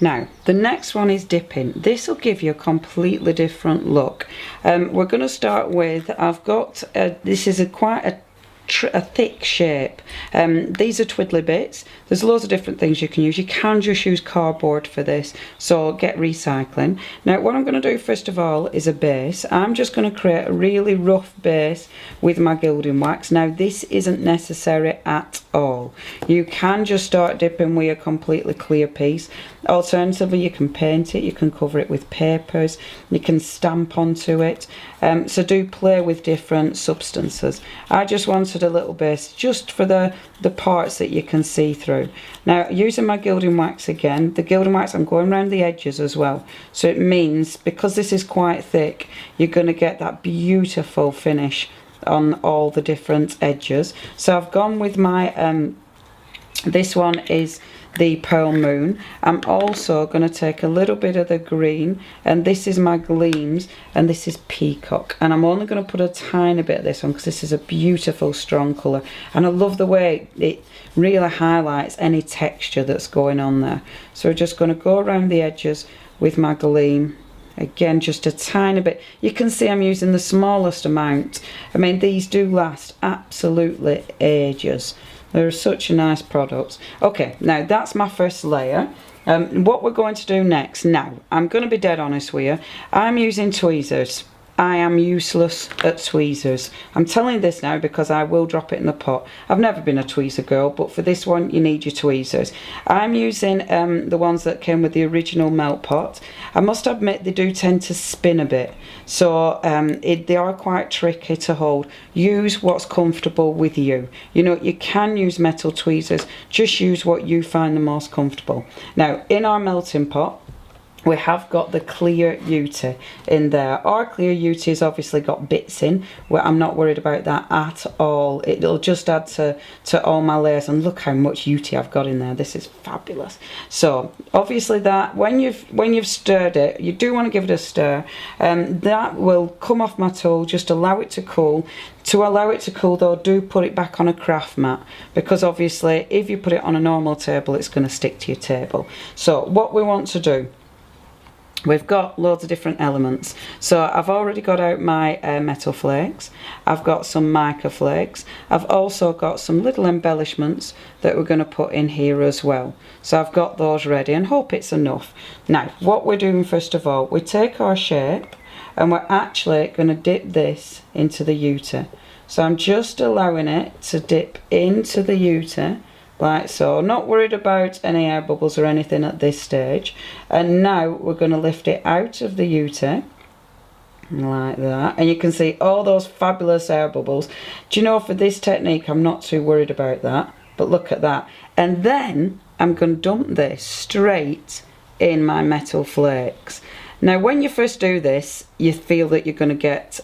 Now, the next one is dipping. This will give you a completely different look. We're going to start with, I've got, this is quite a thick shape. These are twiddlybitz. There's loads of different things you can use. You can just use cardboard for this, so get recycling. Now what I'm going to do first of all is a base. I'm just going to create a really rough base with my gilding wax. Now this isn't necessary at all. You can just start dipping with a completely clear piece. Alternatively, you can paint it, you can cover it with papers, you can stamp onto it. So do play with different substances. I just wanted a little base just for the parts that you can see through. Now using my gilding wax again, the gilding wax I'm going around the edges as well. So it means, because this is quite thick, you're going to get that beautiful finish on all the different edges. So I've gone with my, this one is the Pearl Moon. I'm also going to take a little bit of the green, and this is my Gleams, and this is Peacock, and I'm only going to put a tiny bit of this on because this is a beautiful strong colour, and I love the way it really highlights any texture that's going on there. So we're just going to go around the edges with my Gleam. Again, just a tiny bit. You can see I'm using the smallest amount. I mean, these do last absolutely ages. They're such a nice product. Okay, now that's my first layer. What we're going to do next, now, I'm going to be dead honest with you. I'm using tweezers. I am useless at tweezers. I'm telling you this now because I will drop it in the pot. I've never been a tweezer girl, but for this one you need your tweezers. I'm using the ones that came with the original melt pot. I must admit they do tend to spin a bit, so they are quite tricky to hold. Use what's comfortable with you. You know, you can use metal tweezers, just use what you find the most comfortable. Now in our melting pot we have got the clear UTEE in there. Our clear UTEE has obviously got bits in, where I'm not worried about that at all. It'll just add to all my layers, and look how much UTEE I've got in there. This is fabulous. So obviously that when you've stirred it, you do want to give it a stir, and that will come off my tool. Just allow it to cool. To allow it to cool though, do put it back on a craft mat, because obviously if you put it on a normal table it's going to stick to your table. So what we want to do, we've got loads of different elements. So I've already got out my metal flakes. I've got some mica flakes. I've also got some little embellishments that we're going to put in here as well. So I've got those ready and hope it's enough. Now what we're doing first of all, we take our shape and we're actually going to dip this into the UTEE. So I'm just allowing it to dip into the UTEE like so, not worried about any air bubbles or anything at this stage. And now we're going to lift it out of the UTEE like that, and you can see all those fabulous air bubbles. Do you know, for this technique I'm not too worried about that, but look at that. And then I'm going to dump this straight in my metal flakes. Now when you first do this you feel that you're going to get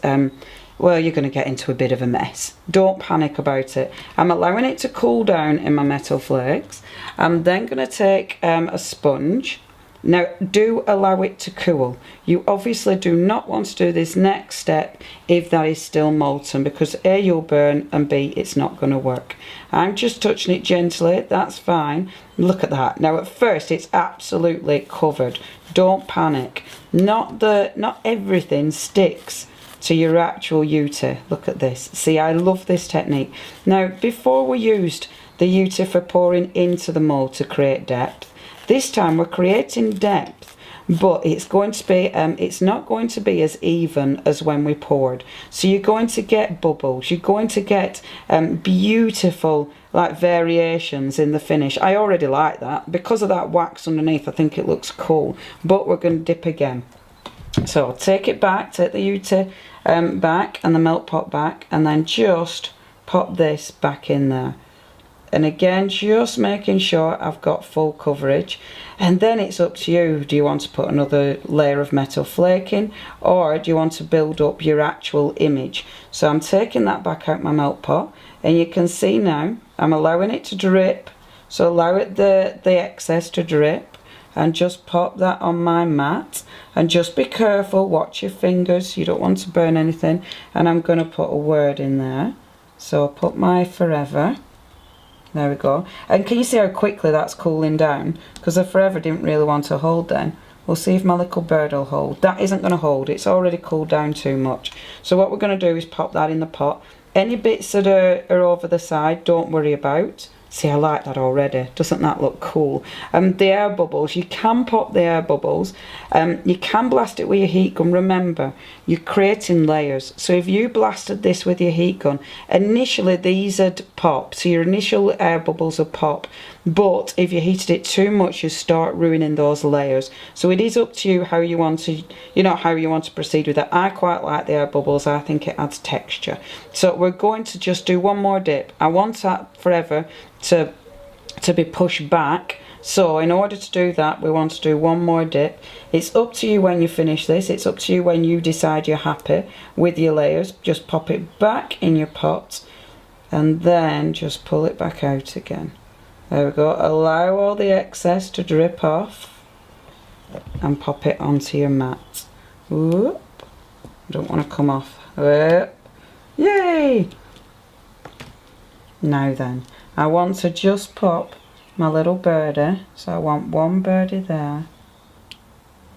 well, you're going to get into a bit of a mess. Don't panic about it. I'm allowing it to cool down in my metal flakes. I'm then going to take a sponge. Now do allow it to cool. You obviously do not want to do this next step if that is still molten, because A, you'll burn, and B, it's not going to work. I'm just touching it gently, that's fine. Look at that. Now at first it's absolutely covered. Don't panic. Not everything sticks to your actual UTEE. Look at this. See, I love this technique. Now before we used the UTEE for pouring into the mould to create depth. This time we're creating depth, but it's going to be it's not going to be as even as when we poured. So you're going to get bubbles, you're going to get beautiful like variations in the finish. I already like that because of that wax underneath. I think it looks cool, but we're going to dip again. So take it back, take the UTEE back and the melt pot back, and then just pop this back in there. And again, just making sure I've got full coverage. And then it's up to you. Do you want to put another layer of metal flake in, or do you want to build up your actual image? So I'm taking that back out my melt pot, and you can see now I'm allowing it to drip. So allow it the excess to drip, and just pop that on my mat. And just be careful, watch your fingers, you don't want to burn anything. And I'm going to put a word in there. So I'll put my forever. There we go. And can you see how quickly that's cooling down? Because I forever didn't really want to hold then. We'll see if my little bird will hold. That isn't going to hold. It's already cooled down too much. So what we're going to do is pop that in the pot. Any bits that are over the side, don't worry about. See, I like that already. Doesn't that look cool? The air bubbles, you can pop the air bubbles. You can blast it with your heat gun. Remember, you're creating layers. So if you blasted this with your heat gun, initially these would pop. So your initial air bubbles would pop. But if you heated it too much, you start ruining those layers. So it is up to you how you want to, how you want to proceed with it. I quite like the air bubbles. I think it adds texture. So we're going to just do one more dip. I want that forever to be pushed back. So in order to do that, we want to do one more dip. It's up to you when you finish this. It's up to you when you decide you're happy with your layers. Just pop it back in your pot and then just pull it back out again. There we go. Allow all the excess to drip off and pop it onto your mat. Whoop. Don't want to come off. Whoop. Yay! Now then, I want to just pop my little birdie. So I want one birdie there.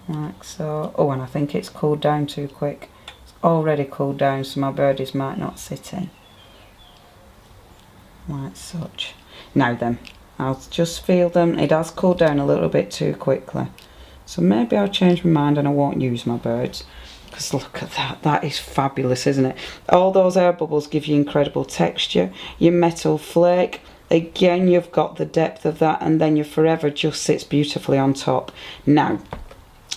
Like so. Oh, and I think it's cooled down too quick. It's already cooled down, so my birdies might not sit in. Like such. Now then, I'll just feel them. It has cooled down a little bit too quickly. So maybe I'll change my mind and I won't use my birds. Because look at that. That is fabulous, isn't it? All those air bubbles give you incredible texture. Your metal flake. Again, you've got the depth of that. And then your forever just sits beautifully on top. Now,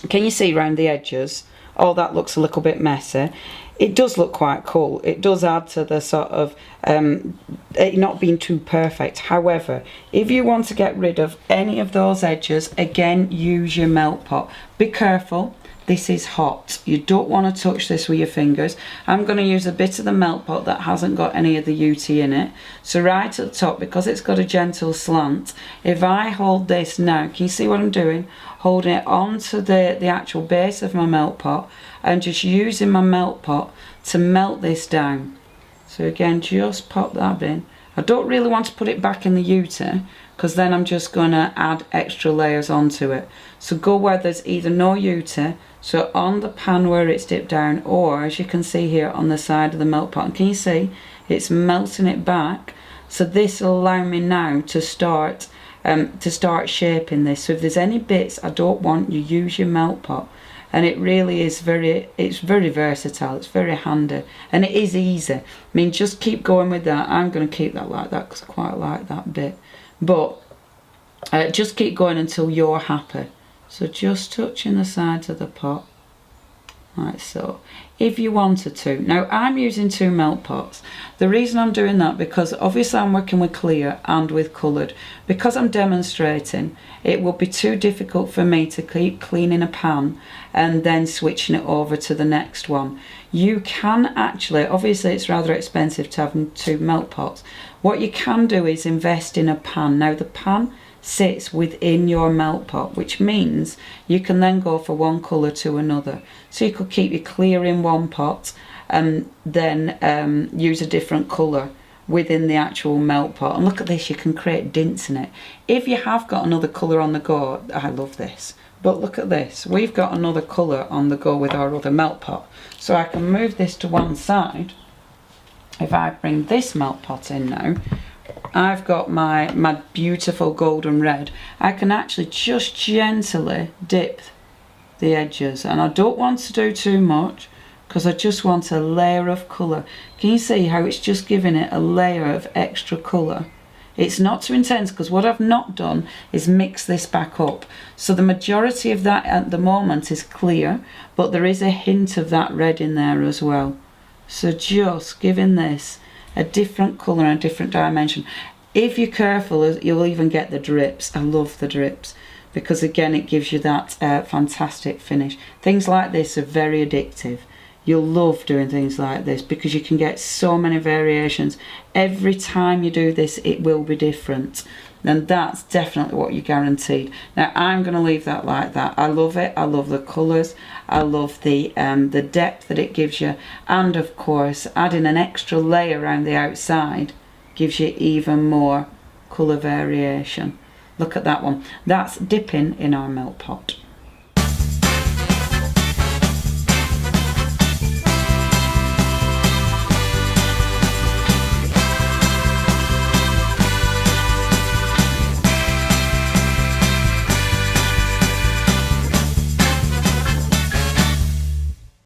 can you see around the edges? Oh, that looks a little bit messy. It does look quite cool. It does add to the sort of it not being too perfect. However, if you want to get rid of any of those edges, again, use your melt pot. Be careful. This is hot. You don't want to touch this with your fingers. I'm going to use a bit of the melt pot that hasn't got any of the UTEE in it. So right at the top, because it's got a gentle slant, if I hold this now, can you see what I'm doing? Holding it onto the actual base of my melt pot and just using my melt pot to melt this down. So again, just pop that in. I don't really want to put it back in the UTEE because then I'm just going to add extra layers onto it. So go where there's either no UTEE, so on the pan where it's dipped down, or as you can see here on the side of the melt pot. And can you see it's melting it back? So this will allow me now to start shaping this. So if there's any bits I don't want, you use your melt pot. And it really is very versatile. It's very handy and it is easy. I mean, just keep going with that. I'm going to keep that like that because I quite like that bit. But just keep going until you're happy. So just touching the sides of the pot like so, if you wanted to. Now I'm using 2 melt pots. The reason I'm doing that, because obviously I'm working with clear and with coloured. Because I'm demonstrating, it would be too difficult for me to keep cleaning a pan and then switching it over to the next one. You can actually, obviously it's rather expensive to have 2 melt pots. What you can do is invest in a pan. Now the pan sits within your melt pot, which means you can then go for one colour to another. So you could keep your clear in one pot and then use a different colour within the actual melt pot. And look at this, you can create dints in it. If you have got another colour on the go, I love this, but look at this, we've got another colour on the go with our other melt pot. So I can move this to one side. If I bring this melt pot in now, I've got my beautiful golden red. I can actually just gently dip the edges, and I don't want to do too much because I just want a layer of colour. Can you see how it's just giving it a layer of extra colour? It's not too intense because what I've not done is mix this back up. So the majority of that at the moment is clear, but there is a hint of that red in there as well. So just giving this a different colour and a different dimension. If you're careful, you'll even get the drips. I love the drips because again it gives you that fantastic finish. Things like this are very addictive. You'll love doing things like this because you can get so many variations. Every time you do this it will be different, and that's definitely what you're guaranteed. Now I'm going to leave that like that. I love it. I love the colours. I love the depth that it gives you, and of course adding an extra layer around the outside gives you even more colour variation. Look at that one. That's dipping in our melt pot.